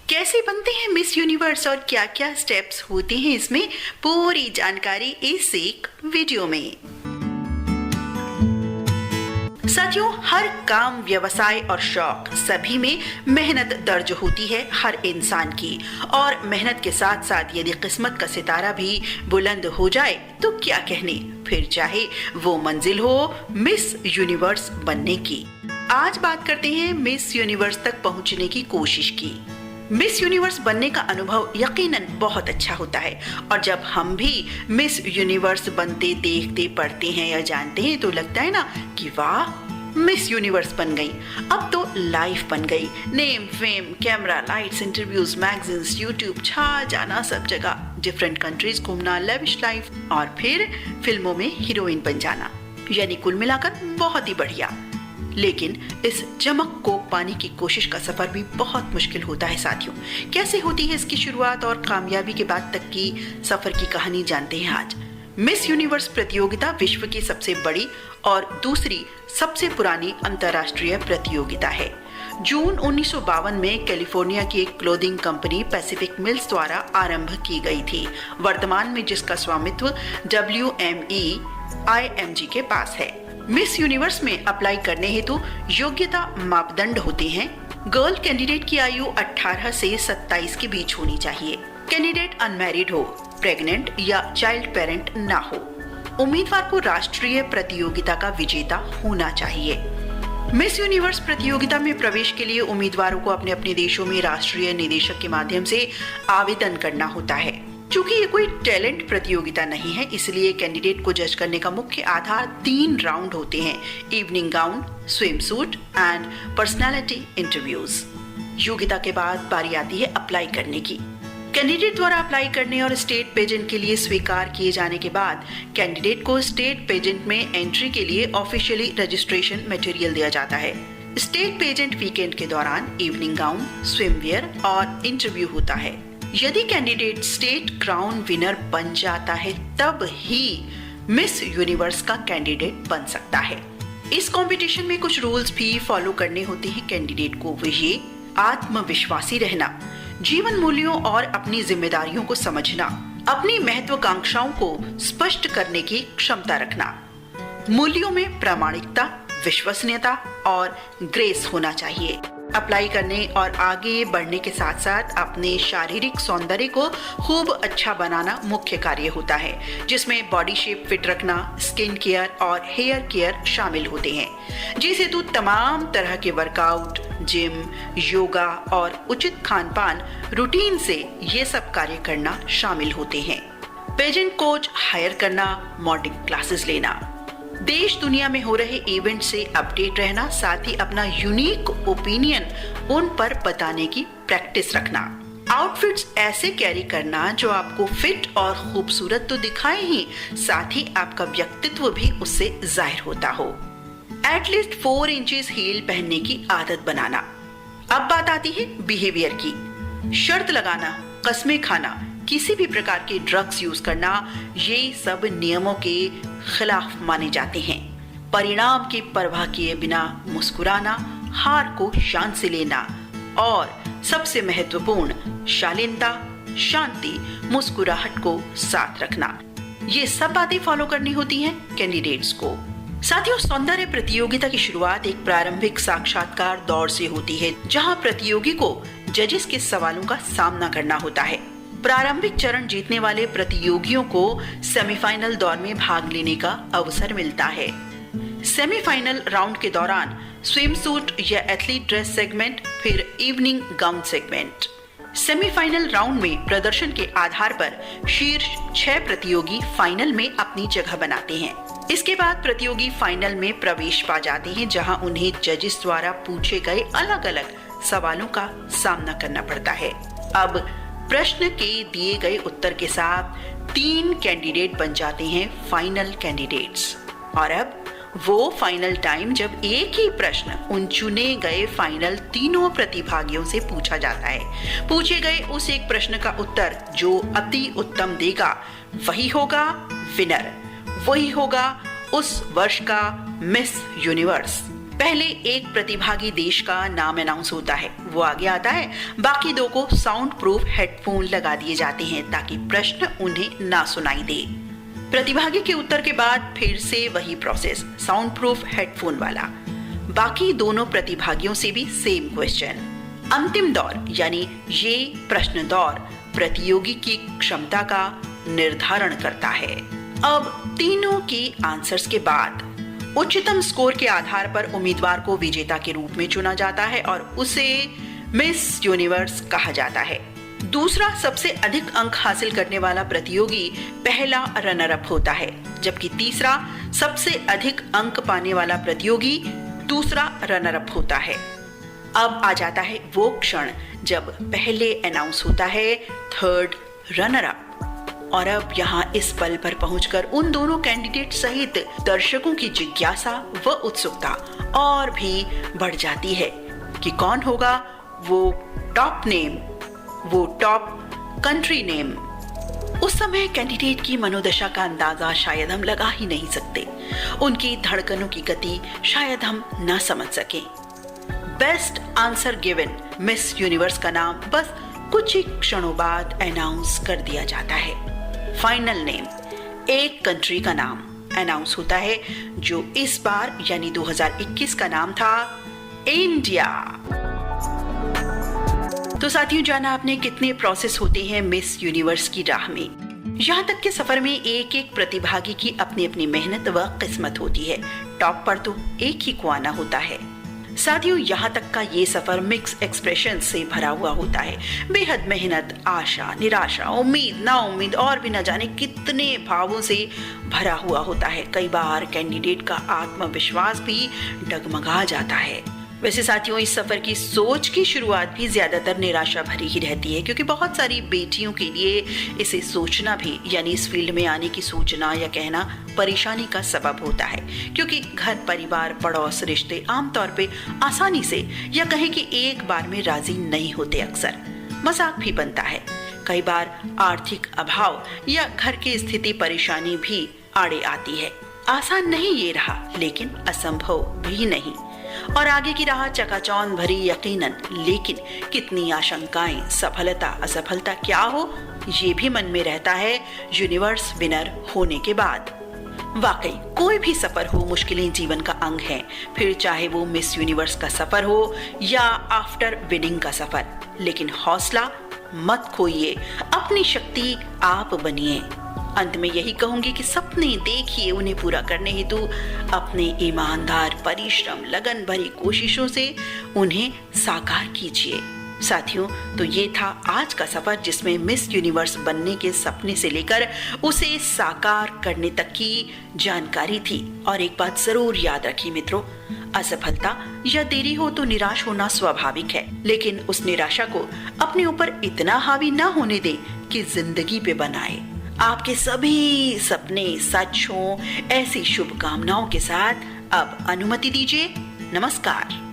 कैसे बनते हैं मिस यूनिवर्स और क्या क्या स्टेप्स होते हैं इसमें, पूरी जानकारी इस एक वीडियो में। साथियों, हर काम, व्यवसाय और शौक सभी में मेहनत दर्ज होती है हर इंसान की, और मेहनत के साथ साथ यदि किस्मत का सितारा भी बुलंद हो जाए तो क्या कहने, फिर चाहे वो मंजिल हो मिस यूनिवर्स बनने की। आज बात करते हैं मिस यूनिवर्स तक पहुंचने की कोशिश की। मिस यूनिवर्स बनने का अनुभव यकीनन बहुत अच्छा होता है, और जब हम भी मिस यूनिवर्स बनते देखते, पढ़ते हैं या जानते हैं तो लगता है ना कि वाह, मिस यूनिवर्स बन गई, अब तो लाइफ बन गई। Name, fame, camera, lights, interviews, magazines, YouTube, छा जाना सब जगह, डिफरेंट कंट्रीज घूमना, लेविश लाइफ, और फिर फिल्मों में हीरोइन बन जाना, यानी कुल मिलाकर बहुत ही बढ़िया। लेकिन इस चमक को पाने की कोशिश का सफर भी बहुत मुश्किल होता है साथियों। कैसे होती है इसकी शुरुआत और कामयाबी के बाद तक की सफर की कहानी जानते हैं आज। मिस यूनिवर्स प्रतियोगिता विश्व की सबसे बड़ी और दूसरी सबसे पुरानी अंतर्राष्ट्रीय प्रतियोगिता है। जून 1952 में कैलिफोर्निया की एक क्लोथिंग कंपनी पैसिफिक मिल्स द्वारा आरंभ की गई थी, वर्तमान में जिसका स्वामित्व WME-IMG के पास है। मिस यूनिवर्स में अप्लाई करने हेतु योग्यता मापदंड होते हैं। गर्ल कैंडिडेट की आयु 18 से 27 के बीच होनी चाहिए। कैंडिडेट अनमैरिड हो, प्रेग्नेंट या चाइल्ड पेरेंट ना हो। उम्मीदवार को राष्ट्रीय प्रतियोगिता का विजेता होना चाहिए। मिस यूनिवर्स प्रतियोगिता में प्रवेश के लिए उम्मीदवारों को अपने अपने देशों में राष्ट्रीय निदेशक के माध्यम से आवेदन करना होता है। चूंकि ये कोई टैलेंट प्रतियोगिता नहीं है, इसलिए कैंडिडेट को जज करने का मुख्य आधार 3 राउंड होते हैं: evening gown, swim suit and personality interviews. योग्यता के बाद बारी आती है अप्लाई करने की। कैंडिडेट द्वारा अप्लाई करने और स्टेट पेजेंट के लिए स्वीकार किए जाने के बाद कैंडिडेट को स्टेट पेजेंट में एंट्री के लिए ऑफिशियली रजिस्ट्रेशन मटेरियल दिया जाता है। स्टेट पेजेंट वीकेंड के दौरान इवनिंग गाउन, स्विमवेयर और इंटरव्यू होता है। यदि कैंडिडेट स्टेट क्राउन विनर बन जाता है तब ही मिस यूनिवर्स का कैंडिडेट बन सकता है। इस कंपटीशन में कुछ रूल्स भी फॉलो करने होते हैं कैंडिडेट को। वही आत्मविश्वासी रहना, जीवन मूल्यों और अपनी जिम्मेदारियों को समझना, अपनी महत्वाकांक्षाओं को स्पष्ट करने की क्षमता रखना, मूल्यों में प्रामाणिकता, विश्वसनीयता और ग्रेस होना चाहिए। अप्लाई करने और आगे बढ़ने के साथ साथ अपने शारीरिक सौंदर्य को खूब अच्छा बनाना मुख्य कार्य होता है, जिसमें बॉडी शेप फिट रखना, स्किन केयर और हेयर केयर शामिल होते हैं, जिस हेतु तमाम तरह के वर्कआउट, जिम, योगा और उचित खान पान रूटीन से ये सब कार्य करना शामिल होते हैं। पेजेंट कोच हायर करना, मॉडलिंग क्लासेस लेना, देश दुनिया में हो रहे इवेंट से अपडेट रहना, साथ ही अपना यूनिक ओपिनियन उन पर बताने की प्रैक्टिस रखना, आउटफिट्स ऐसे कैरी करना जो आपको फिट और खूबसूरत तो दिखाए ही, साथ ही आपका व्यक्तित्व भी उससे जाहिर होता हो। एटलीस्ट 4 इंचेस हील पहनने की आदत बनाना। अब बात आती है बिहेवियर की। शर्त लगाना, कस्में खाना, किसी भी प्रकार के ड्रग्स यूज करना, ये सब नियमों के खिलाफ माने जाते हैं। परिणाम की परवाह किए बिना मुस्कुराना, हार को शान से लेना, और सबसे महत्वपूर्ण शालीनता, शांति, मुस्कुराहट को साथ रखना, ये सब बातें फॉलो करनी होती हैं कैंडिडेट्स को। साथियों, सौंदर्य प्रतियोगिता की शुरुआत एक प्रारंभिक साक्षात्कार दौर से होती है, जहां प्रतियोगी को जजेस के सवालों का सामना करना होता है। प्रारंभिक चरण जीतने वाले प्रतियोगियों को सेमीफाइनल दौर में भाग लेने का अवसर मिलता है। सेमीफाइनल राउंड के दौरान स्विम सूट या एथलीट ड्रेस सेगमेंट, फिर evening gown segment. Semifinal round में प्रदर्शन के आधार पर शीर्ष 6 प्रतियोगी फाइनल में अपनी जगह बनाते हैं। इसके बाद प्रतियोगी फाइनल में प्रवेश पा जाते हैं, जहां उन्हें जजेस द्वारा पूछे गए अलग अलग सवालों का सामना करना पड़ता है। अब प्रश्न के दिए गए उत्तर के साथ 3 कैंडिडेट बन जाते हैं फाइनल कैंडिडेट्स, और अब वो फाइनल टाइम जब एक ही प्रश्न उन चुने गए फाइनल तीनों प्रतिभागियों से पूछा जाता है। पूछे गए उस एक प्रश्न का उत्तर जो अति उत्तम देगा वही होगा विनर, वही होगा उस वर्ष का मिस यूनिवर्स। पहले एक प्रतिभागी देश का नाम अनाउंस होता है, वो आगे आता है, बाकी दो को साउंड प्रूफ हेडफोन लगा दिए जाते हैं ताकि प्रश्न उन्हें ना सुनाई दे। प्रतिभागी के उत्तर के बाद फिर से वही प्रोसेस, साउंड प्रूफ हेडफोन वाला। बाकी दोनों प्रतिभागियों से भी सेम क्वेश्चन। अंतिम दौर यानी ये प्रश्न दौर प्रतियोगी की क्षमता का निर्धारण करता है। अब तीनों के आंसर्स के बाद उच्चतम स्कोर के आधार पर उम्मीदवार को विजेता के रूप में चुना जाता है और उसे मिस यूनिवर्स कहा जाता है। दूसरा सबसे अधिक अंक हासिल करने वाला प्रतियोगी पहला रनर अप होता है, जबकि तीसरा सबसे अधिक अंक पाने वाला प्रतियोगी दूसरा रनर अप होता है। अब आ जाता है वो क्षण जब पहले अनाउंस होता है थर्ड रनर अप। और अब यहाँ इस पल पर पहुंचकर उन दोनों कैंडिडेट सहित दर्शकों की जिज्ञासा व उत्सुकता और भी बढ़ जाती है कि कौन होगा वो टॉप नेम, वो टॉप कंट्री नेम। उस समय कैंडिडेट की मनोदशा का अंदाजा शायद हम लगा ही नहीं सकते, उनकी धड़कनों की गति शायद हम ना समझ सकें। Best answer given miss universe का नाम बस कुछ ही क्षणों बाद अनाउंस कर दिया जाता है। फाइनल नेम, एक कंट्री का नाम अनाउंस होता है, जो इस बार यानी 2021 का नाम था इंडिया। तो साथियों, जाना आपने कितने प्रोसेस होते हैं मिस यूनिवर्स की राह में। यहाँ तक के सफर में एक एक प्रतिभागी की अपनी अपनी मेहनत व किस्मत होती है। टॉप पर तो एक ही को आना होता है। साथियों, यहाँ तक का ये सफर मिक्स एक्सप्रेशन से भरा हुआ होता है। बेहद मेहनत, आशा, निराशा, उम्मीद, नाउम्मीद और भी न जाने कितने भावों से भरा हुआ होता है। कई बार कैंडिडेट का आत्मविश्वास भी डगमगा जाता है। वैसे साथियों, इस सफर की सोच की शुरुआत भी ज्यादातर निराशा भरी ही रहती है, क्योंकि बहुत सारी बेटियों के लिए इसे सोचना भी यानी इस फील्ड में आने की सोचना या कहना परेशानी का सबब होता है, क्योंकि घर परिवार पड़ोस रिश्ते आमतौर पे आसानी से या कहें कि एक बार में राजी नहीं होते। अक्सर मजाक भी बनता है। कई बार आर्थिक अभाव या घर की स्थिति परेशानी भी आड़े आती है। आसान नहीं ये रहा, लेकिन असंभव भी नहीं। और आगे की राह चकाचौंध भरी यकीनन, लेकिन कितनी आशंकाएं, सफलता असफलता क्या हो ये भी मन में रहता है यूनिवर्स विनर होने के बाद। वाकई कोई भी सफर हो, मुश्किलें जीवन का अंग है, फिर चाहे वो मिस यूनिवर्स का सफर हो या आफ्टर विनिंग का सफर। लेकिन हौसला मत खोइए, अपनी शक्ति आप बनिए। अंत में यही कहूंगी कि सपने देखिए, उन्हें पूरा करने हेतु अपने ईमानदार परिश्रम, लगन भरी कोशिशों से उन्हें साकार कीजिए। साथियों, तो ये था आज का सफर, जिसमें मिस यूनिवर्स बनने के सपने से लेकर उसे साकार करने तक की जानकारी थी। और एक बात जरूर याद रखिए मित्रों, असफलता या देरी हो तो निराश होना स्वाभाविक है, लेकिन उस निराशा को अपने ऊपर इतना हावी ना होने दें कि जिंदगी पे बनाए। आपके सभी सपने सच हों, ऐसी शुभकामनाओं के साथ अब अनुमति दीजिए। नमस्कार।